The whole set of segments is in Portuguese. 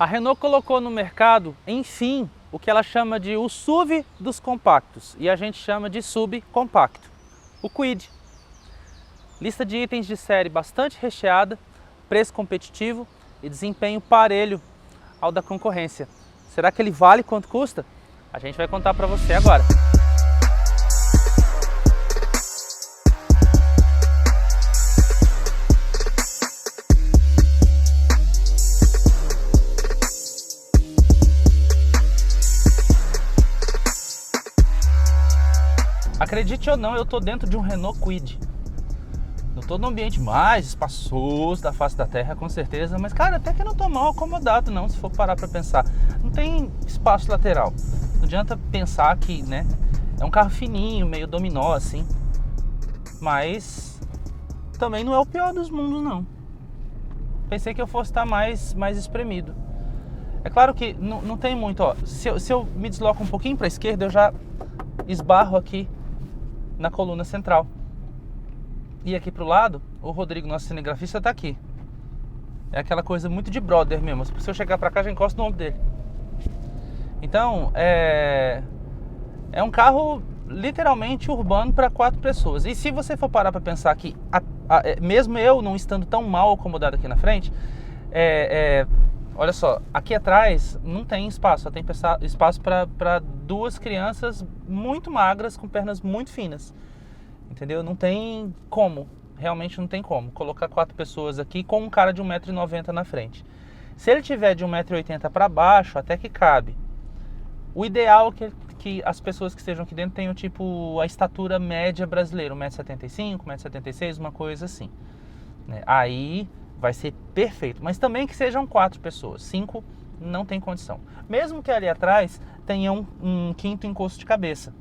A Renault colocou no mercado, enfim, o que ela chama de o SUV dos compactos e a gente chama de subcompacto, o Kwid. Lista de itens de série bastante recheada, preço competitivo e desempenho parelho ao da concorrência. Será que ele vale quanto custa? A gente vai contar para você agora. Acredite ou não, eu estou dentro de um Renault Kwid. Não estou no ambiente mais espaçoso da face da terra, com certeza, mas cara, até que eu não estou mal acomodado não, se for parar para pensar. Não tem espaço lateral. Não adianta pensar que, né, é um carro fininho, meio dominó assim. Mas também não é o pior dos mundos não. Pensei que eu fosse estar mais espremido. É claro que não tem muito, ó. Se eu me desloco um pouquinho para a esquerda, eu já esbarro aqui na coluna central. E aqui pro lado, o Rodrigo, nosso cinegrafista, está aqui. É aquela coisa muito de brother mesmo. Se eu chegar para cá, já encosto no ombro dele. Então, é um carro literalmente urbano para 4 pessoas. E se você for parar para pensar que, mesmo eu não estando tão mal acomodado aqui na frente, olha só, aqui atrás não tem espaço, só tem espaço para 2 crianças muito magras com pernas muito finas, entendeu? Não tem como, realmente não tem como colocar 4 pessoas aqui com um cara de 1,90 m na frente. Se ele tiver de 1,80 m para baixo, até que cabe. O ideal é que as pessoas que estejam aqui dentro tenham tipo a estatura média brasileira, 1,75 m, 1,76 m, uma coisa assim, né? Aí vai ser perfeito, mas também que sejam 4 pessoas, 5 não tem condição. Mesmo que ali atrás tenha um quinto encosto de cabeça,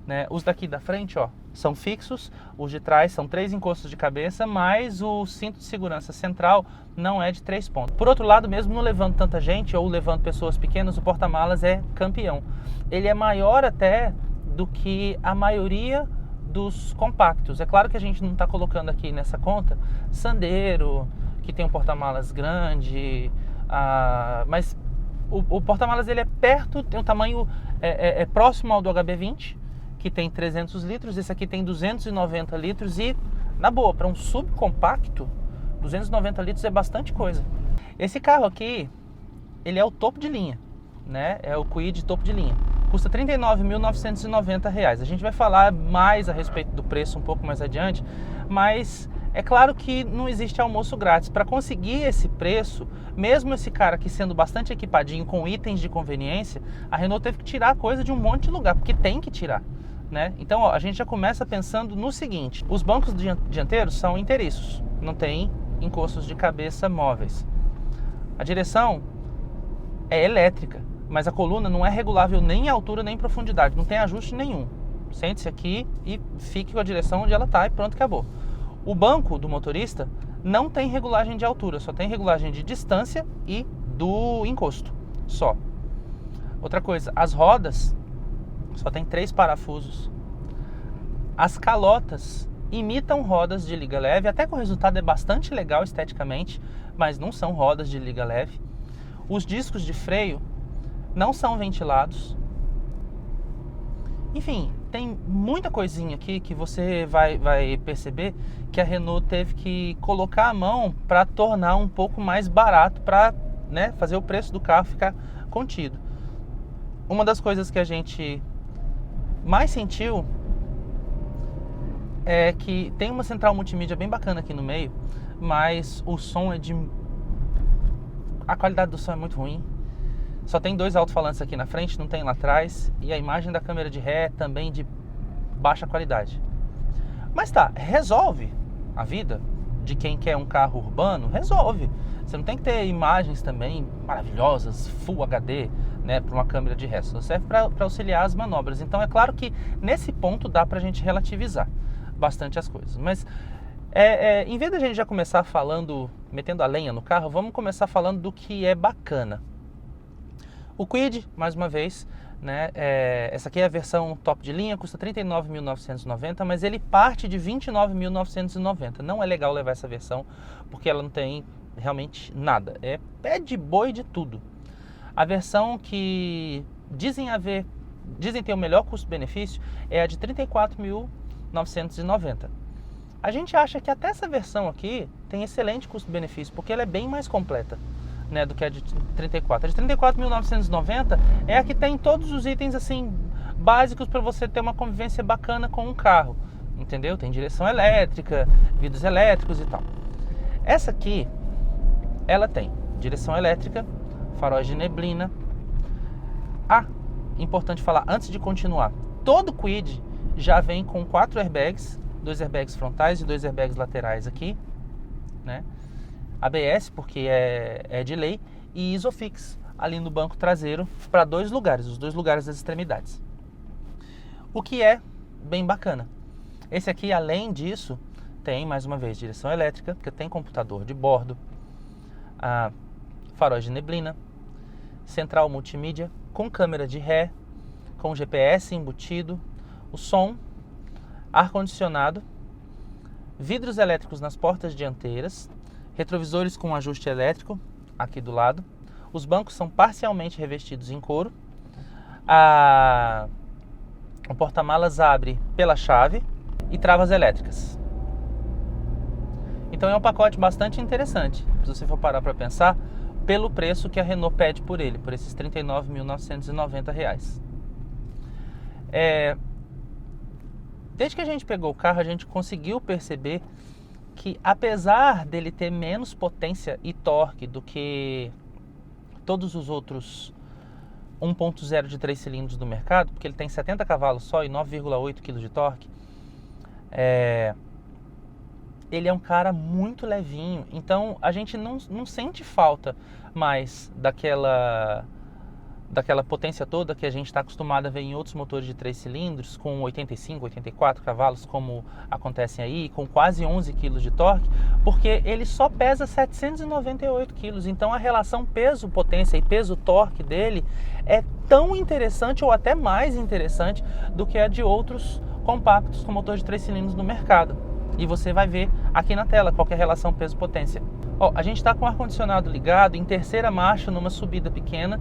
né? Os daqui da frente, ó, são fixos, os de trás são 3 encostos de cabeça, mas o cinto de segurança central não é de 3 pontos. Por outro lado, mesmo não levando tanta gente ou levando pessoas pequenas, o porta-malas é campeão. Ele é maior até do que a maioria dos compactos. É claro que a gente não está colocando aqui nessa conta Sandero, que tem um porta-malas grande, mas o porta-malas ele é perto, tem um tamanho próximo ao do HB20, que tem 300 litros, esse aqui tem 290 litros e, na boa, para um subcompacto, 290 litros é bastante coisa. Esse carro aqui, ele é o topo de linha, né? É o Kwid topo de linha. Custa R$ 39.990. A gente vai falar mais a respeito do preço um pouco mais adiante, mas é claro que não existe almoço grátis. Para conseguir esse preço, mesmo esse cara aqui sendo bastante equipadinho com itens de conveniência, a Renault teve que tirar coisa de um monte de lugar, porque tem que tirar, né? Então, ó, a gente já começa pensando no seguinte: os bancos dianteiros são inteiriços, não tem encostos de cabeça móveis. A direção é elétrica, mas a coluna não é regulável nem em altura nem em profundidade, não tem ajuste nenhum. Sente-se aqui e fique com a direção onde ela está e pronto, acabou. O banco do motorista não tem regulagem de altura, só tem regulagem de distância e do encosto, só. Outra coisa, as rodas só tem 3 parafusos. As calotas imitam rodas de liga leve, até que o resultado é bastante legal esteticamente, mas não são rodas de liga leve. Os discos de freio não são ventilados. Enfim, tem muita coisinha aqui que você vai perceber que a Renault teve que colocar a mão para tornar um pouco mais barato, para, né, fazer o preço do carro ficar contido. Uma das coisas que a gente mais sentiu é que tem uma central multimídia bem bacana aqui no meio, mas o som a qualidade do som é muito ruim. Só tem 2 alto-falantes aqui na frente, não tem lá atrás, e a imagem da câmera de ré também de baixa qualidade. Mas tá, resolve a vida de quem quer um carro urbano, resolve. Você não tem que ter imagens também maravilhosas, Full HD, né, para uma câmera de ré, só serve para auxiliar as manobras. Então é claro que nesse ponto dá para a gente relativizar bastante as coisas. Mas em vez da gente já começar falando, metendo a lenha no carro, vamos começar falando do que é bacana. O Kwid, mais uma vez, né, essa aqui é a versão top de linha, custa R$ 39.990, mas ele parte de R$ 29.990. Não é legal levar essa versão, porque ela não tem realmente nada. É pé de boi de tudo. A versão que dizem ter o melhor custo-benefício é a de R$ 34.990. A gente acha que até essa versão aqui tem excelente custo-benefício, porque ela é bem mais completa, né, do que a de 34. A de 34.990 é a que tem todos os itens assim básicos para você ter uma convivência bacana com um carro, entendeu? Tem direção elétrica, vidros elétricos e tal. Essa aqui, ela tem direção elétrica, faróis de neblina. Importante falar antes de continuar, todo Kwid já vem com 4 airbags, 2 airbags frontais e 2 airbags laterais aqui, né? ABS, porque é de lei, e Isofix ali no banco traseiro para 2 lugares, os 2 lugares das extremidades. O que é bem bacana. Esse aqui, além disso, tem, mais uma vez, direção elétrica, que tem computador de bordo, faróis de neblina, central multimídia, com câmera de ré, com GPS embutido, o som, ar-condicionado, vidros elétricos nas portas dianteiras, retrovisores com ajuste elétrico aqui do lado, os bancos são parcialmente revestidos em couro, o porta-malas abre pela chave e travas elétricas. Então é um pacote bastante interessante, se você for parar para pensar, pelo preço que a Renault pede por ele, por esses R$ 39.990. Desde que a gente pegou o carro, a gente conseguiu perceber que, apesar dele ter menos potência e torque do que todos os outros 1.0 de 3 cilindros do mercado, porque ele tem 70 cavalos só e 9,8 kg de torque, ele é um cara muito levinho, então a gente não sente falta mais daquela potência toda que a gente está acostumado a ver em outros motores de 3 cilindros, com 85, 84 cavalos, como acontecem aí, com quase 11 kg de torque, porque ele só pesa 798 kg, então a relação peso-potência e peso-torque dele é tão interessante ou até mais interessante do que a de outros compactos com motor de 3 cilindros no mercado. E você vai ver aqui na tela qual que é a relação peso-potência. A gente está com o ar-condicionado ligado em terceira marcha numa subida pequena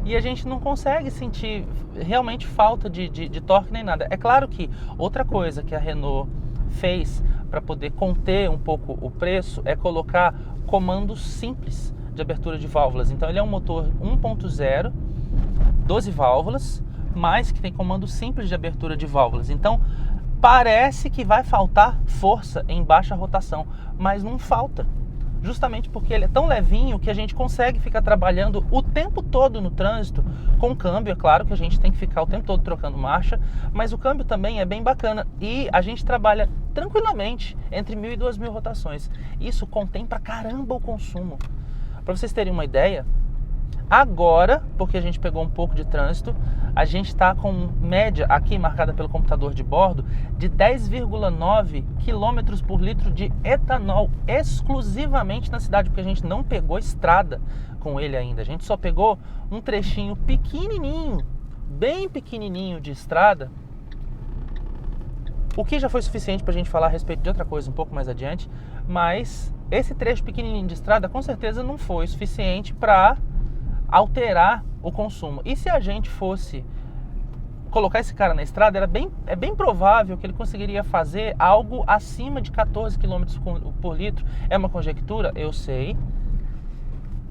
e a gente não consegue sentir realmente falta de torque nem nada. É claro que outra coisa que a Renault fez para poder conter um pouco o preço é colocar comandos simples de abertura de válvulas. Então ele é um motor 1.0, 12 válvulas, mas que tem comando simples de abertura de válvulas. Então parece que vai faltar força em baixa rotação, mas não falta. Justamente porque ele é tão levinho que a gente consegue ficar trabalhando o tempo todo no trânsito com câmbio. É claro que a gente tem que ficar o tempo todo trocando marcha, mas o câmbio também é bem bacana e a gente trabalha tranquilamente entre 1.000 e 2.000 rotações. Isso contém pra caramba o consumo. Para vocês terem uma ideia, agora, porque a gente pegou um pouco de trânsito, a gente está com média aqui marcada pelo computador de bordo de 10,9 km por litro de etanol exclusivamente na cidade, porque a gente não pegou estrada com ele ainda. A gente só pegou um trechinho pequenininho, bem pequenininho de estrada, o que já foi suficiente para a gente falar a respeito de outra coisa um pouco mais adiante, mas esse trecho pequenininho de estrada com certeza não foi suficiente para alterar o consumo. E se a gente fosse colocar esse cara na estrada, é bem provável que ele conseguiria fazer algo acima de 14 km por litro. É uma conjectura? Eu sei,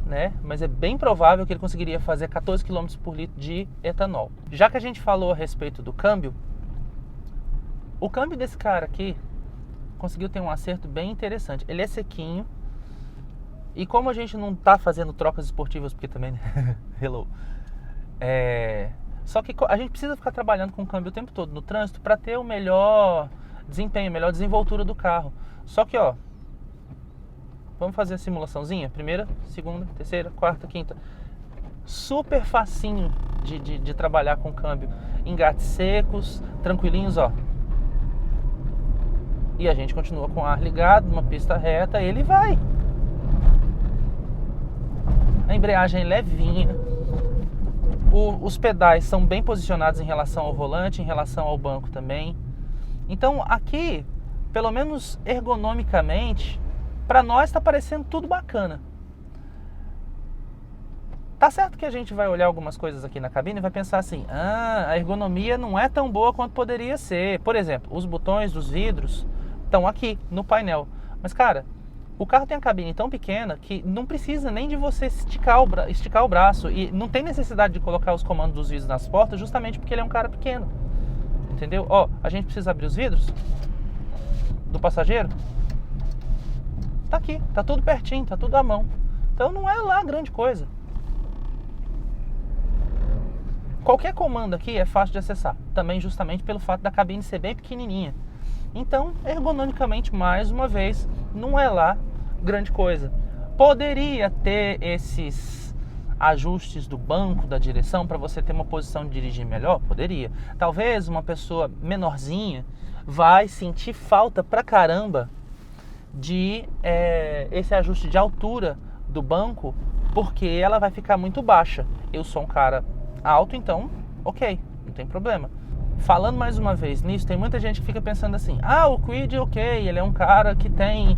né? Mas é bem provável que ele conseguiria fazer 14 km por litro de etanol. Já que a gente falou a respeito do câmbio, o câmbio desse cara aqui conseguiu ter um acerto bem interessante. Ele é sequinho, e como a gente não está fazendo trocas esportivas, porque também, hello, só que a gente precisa ficar trabalhando com o câmbio o tempo todo no trânsito para ter o melhor desempenho, a melhor desenvoltura do carro. Só que, vamos fazer a simulaçãozinha? Primeira, segunda, terceira, quarta, quinta. Super facinho de trabalhar com o câmbio. Engates secos, tranquilinhos, E a gente continua com o ar ligado, numa pista reta, ele vai. A embreagem é levinha, os pedais são bem posicionados em relação ao volante, em relação ao banco também. Então aqui, pelo menos ergonomicamente, para nós está parecendo tudo bacana. Tá certo que a gente vai olhar algumas coisas aqui na cabine e vai pensar assim, a ergonomia não é tão boa quanto poderia ser. Por exemplo, os botões dos vidros estão aqui no painel. Mas, cara, o carro tem a cabine tão pequena que não precisa nem de você esticar o braço. E não tem necessidade de colocar os comandos dos vidros nas portas justamente porque ele é um cara pequeno. Entendeu? Ó, a gente precisa abrir os vidros do passageiro. Tá aqui, tá tudo pertinho, tá tudo à mão. Então não é lá grande coisa. Qualquer comando aqui é fácil de acessar, também justamente pelo fato da cabine ser bem pequenininha. Então, ergonomicamente, mais uma vez, não é lá grande coisa. Poderia ter esses ajustes do banco, da direção, para você ter uma posição de dirigir melhor? Poderia. Talvez uma pessoa menorzinha vai sentir falta pra caramba de esse ajuste de altura do banco, porque ela vai ficar muito baixa. Eu sou um cara alto, então, ok, não tem problema. Falando mais uma vez nisso, tem muita gente que fica pensando assim, o Kwid, ok, ele é um cara que tem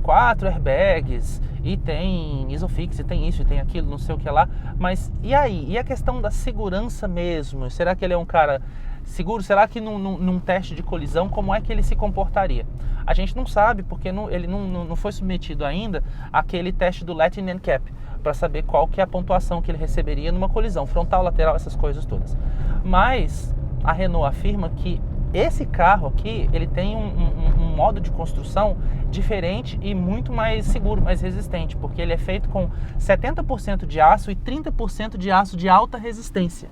4 airbags, e tem Isofix, e tem isso, e tem aquilo, não sei o que lá, mas e aí? E a questão da segurança mesmo? Será que ele é um cara seguro? Será que num teste de colisão, como é que ele se comportaria? A gente não sabe, porque ele não foi submetido ainda àquele teste do Latin NCAP, para saber qual que é a pontuação que ele receberia numa colisão, frontal, lateral, essas coisas todas. Mas a Renault afirma que esse carro aqui, ele tem um modo de construção diferente e muito mais seguro, mais resistente, porque ele é feito com 70% de aço e 30% de aço de alta resistência.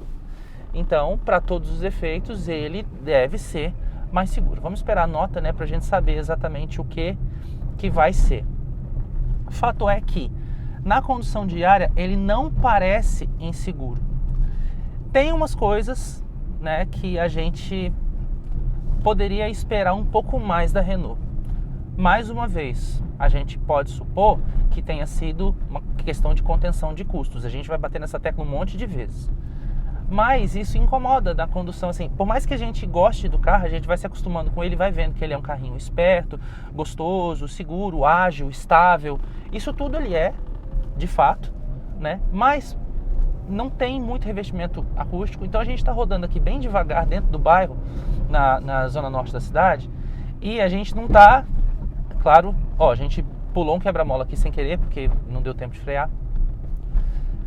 Então, para todos os efeitos, ele deve ser mais seguro. Vamos esperar a nota, né, para a gente saber exatamente o que vai ser. Fato é que, na condução diária, ele não parece inseguro. Tem umas coisas, né, que a gente poderia esperar um pouco mais da Renault. Mais uma vez, a gente pode supor que tenha sido uma questão de contenção de custos. A gente vai bater nessa tecla um monte de vezes. Mas isso incomoda na condução, assim, por mais que a gente goste do carro, a gente vai se acostumando com ele, vai vendo que ele é um carrinho esperto, gostoso, seguro, ágil, estável. Isso tudo ele é, de fato, né? Mas não tem muito revestimento acústico, então a gente está rodando aqui bem devagar dentro do bairro, na zona norte da cidade, e a gente não está, claro, a gente pulou um quebra-mola aqui sem querer, porque não deu tempo de frear,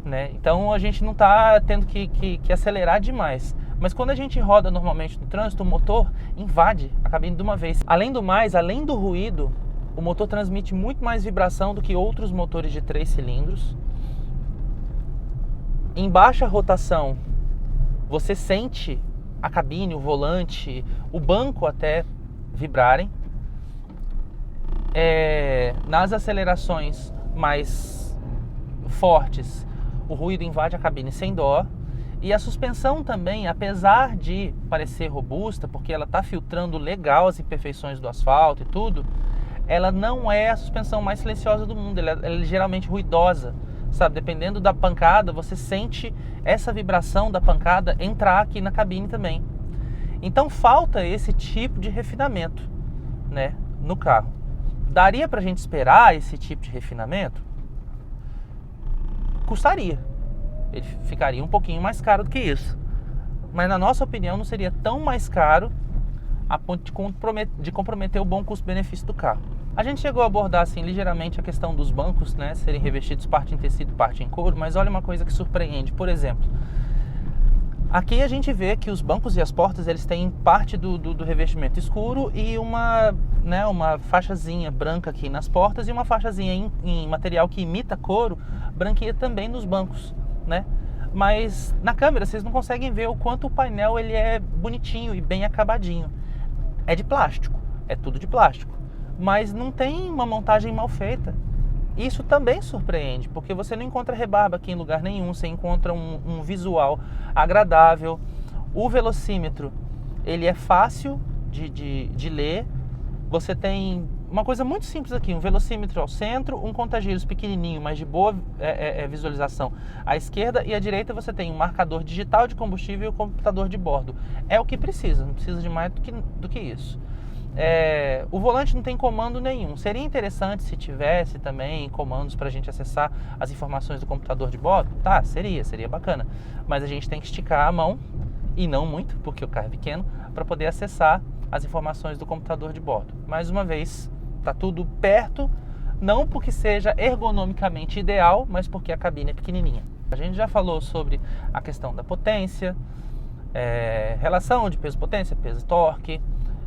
né? Então a gente não está tendo que acelerar demais. Mas quando a gente roda normalmente no trânsito, o motor invade a cabine de uma vez. Além do mais, além do ruído, o motor transmite muito mais vibração do que outros motores de 3 cilindros. Em baixa rotação, você sente a cabine, o volante, o banco até vibrarem. Nas acelerações mais fortes, o ruído invade a cabine sem dó. E a suspensão também, apesar de parecer robusta, porque ela está filtrando legal as imperfeições do asfalto e tudo, ela não é a suspensão mais silenciosa do mundo, ela é ligeiramente ruidosa, sabe? Dependendo da pancada, você sente essa vibração da pancada entrar aqui na cabine também. Então falta esse tipo de refinamento, né, no carro. Daria pra gente esperar esse tipo de refinamento? Custaria. Ele ficaria um pouquinho mais caro do que isso. Mas na nossa opinião não seria tão mais caro a ponto de comprometer o bom custo-benefício do carro. A gente chegou a abordar assim ligeiramente a questão dos bancos, né, serem revestidos parte em tecido, parte em couro, mas olha uma coisa que surpreende. Por exemplo, aqui a gente vê que os bancos e as portas, eles têm parte do revestimento escuro e uma faixazinha branca aqui nas portas e uma faixazinha em material que imita couro, branquinha também nos bancos, né? Mas na câmera vocês não conseguem ver o quanto o painel ele é bonitinho e bem acabadinho. É de plástico, é tudo de plástico, mas não tem uma montagem mal feita. Isso também surpreende, porque você não encontra rebarba aqui em lugar nenhum, você encontra um visual agradável. O velocímetro, ele é fácil de ler. Você tem uma coisa muito simples aqui, um velocímetro ao centro, um contagiros pequenininho, mas de boa visualização à esquerda, e à direita você tem um marcador digital de combustível e o computador de bordo. É o que precisa, não precisa de mais do que isso. O volante não tem comando nenhum. Seria interessante se tivesse também comandos para a gente acessar as informações do computador de bordo? Tá, seria bacana. Mas a gente tem que esticar a mão, e não muito, porque o carro é pequeno, para poder acessar as informações do computador de bordo. Mais uma vez, tá tudo perto, não porque seja ergonomicamente ideal, mas porque a cabine é pequenininha. A gente já falou sobre a questão da potência, relação de peso-potência, peso-torque,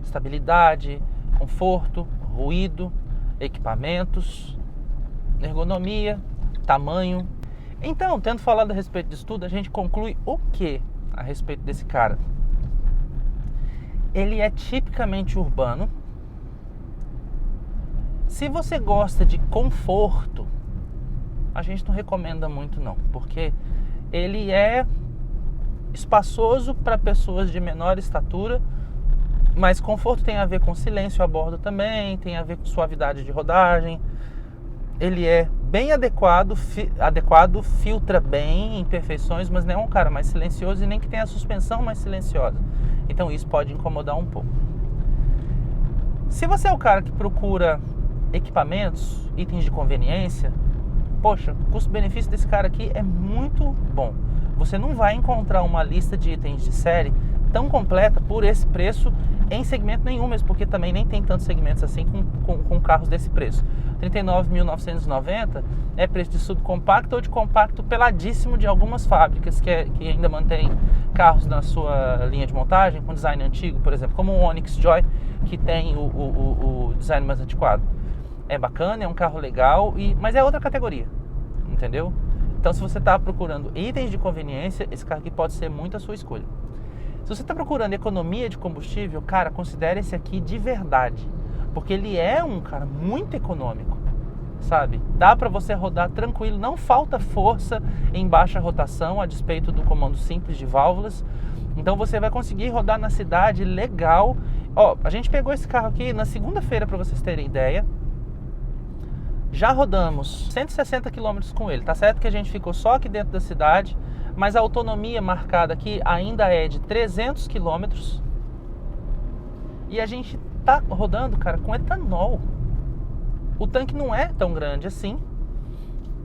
estabilidade, conforto, ruído, equipamentos, ergonomia, tamanho. Então, tendo falado a respeito disso tudo, a gente conclui o que a respeito desse cara? Ele é tipicamente urbano. Se você gosta de conforto, a gente não recomenda muito não, porque ele é espaçoso para pessoas de menor estatura, mas conforto tem a ver com silêncio a bordo também, tem a ver com suavidade de rodagem. Ele é bem adequado, filtra bem imperfeições, mas não é um cara mais silencioso e nem que tenha a suspensão mais silenciosa. Então isso pode incomodar um pouco. Se você é o cara que procura equipamentos, itens de conveniência, poxa, o custo-benefício desse cara aqui é muito bom. Você não vai encontrar uma lista de itens de série tão completa por esse preço em segmento nenhum mesmo, porque também nem tem tantos segmentos assim com carros desse preço. R$ 39.990 é preço de subcompacto ou de compacto peladíssimo de algumas fábricas que ainda mantêm carros na sua linha de montagem com design antigo, por exemplo, como o Onix Joy, que tem o design mais antiquado. É bacana, é um carro legal, mas é outra categoria, entendeu? Então, se você está procurando itens de conveniência, esse carro aqui pode ser muito a sua escolha. Se você está procurando economia de combustível, cara, considere esse aqui de verdade, porque ele é um cara muito econômico, sabe? Dá para você rodar tranquilo, não falta força em baixa rotação, a despeito do comando simples de válvulas. Então você vai conseguir rodar na cidade legal. Ó, a gente pegou esse carro aqui na segunda-feira, para vocês terem ideia. Já rodamos 160 km com ele. Tá certo que a gente ficou só aqui dentro da cidade, mas a autonomia marcada aqui ainda é de 300 km. E a gente tá rodando, cara, com etanol. O tanque não é tão grande assim,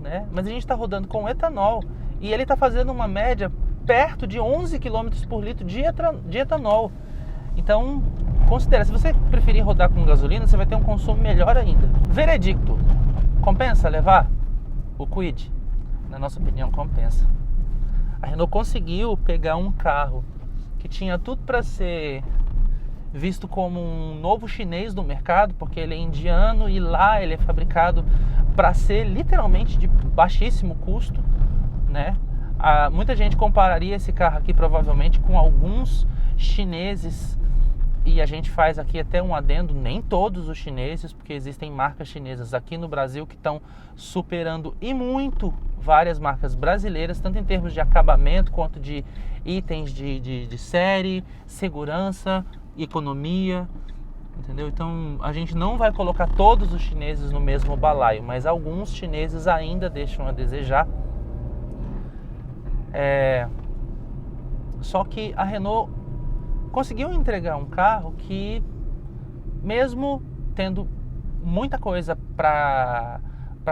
né? Mas a gente tá rodando com etanol. E ele tá fazendo uma média perto de 11 km por litro de etanol. Então, considera, se você preferir rodar com gasolina, você vai ter um consumo melhor ainda. Veredicto: compensa levar o Kwid? Na nossa opinião, compensa. A Renault conseguiu pegar um carro que tinha tudo para ser visto como um novo chinês do mercado, porque ele é indiano e lá ele é fabricado para ser literalmente de baixíssimo custo, né? Muita gente compararia esse carro aqui provavelmente com alguns chineses, e a gente faz aqui até um adendo: nem todos os chineses, porque existem marcas chinesas aqui no Brasil que estão superando e muito várias marcas brasileiras, tanto em termos de acabamento quanto de itens de série, segurança, economia, entendeu? Então a gente não vai colocar todos os chineses no mesmo balaio, mas alguns chineses ainda deixam a desejar. Só que a Renault conseguiu entregar um carro que, mesmo tendo muita coisa para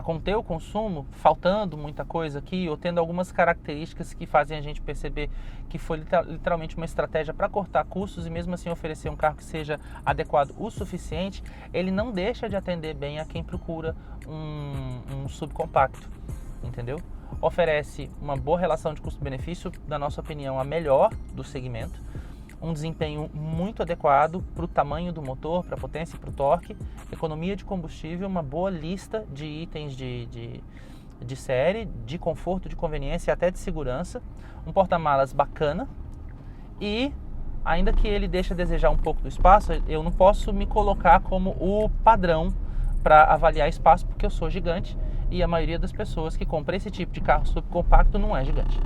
conter o consumo, faltando muita coisa aqui, ou tendo algumas características que fazem a gente perceber que foi literalmente uma estratégia para cortar custos e mesmo assim oferecer um carro que seja adequado o suficiente, ele não deixa de atender bem a quem procura um subcompacto, entendeu? Oferece uma boa relação de custo-benefício, na nossa opinião, a melhor do segmento. Um desempenho muito adequado para o tamanho do motor, para a potência e para o torque, economia de combustível, uma boa lista de itens de série, de conforto, de conveniência e até de segurança, um porta-malas bacana, e ainda que ele deixe a desejar um pouco do espaço, eu não posso me colocar como o padrão para avaliar espaço, porque eu sou gigante e a maioria das pessoas que compram esse tipo de carro subcompacto não é gigante.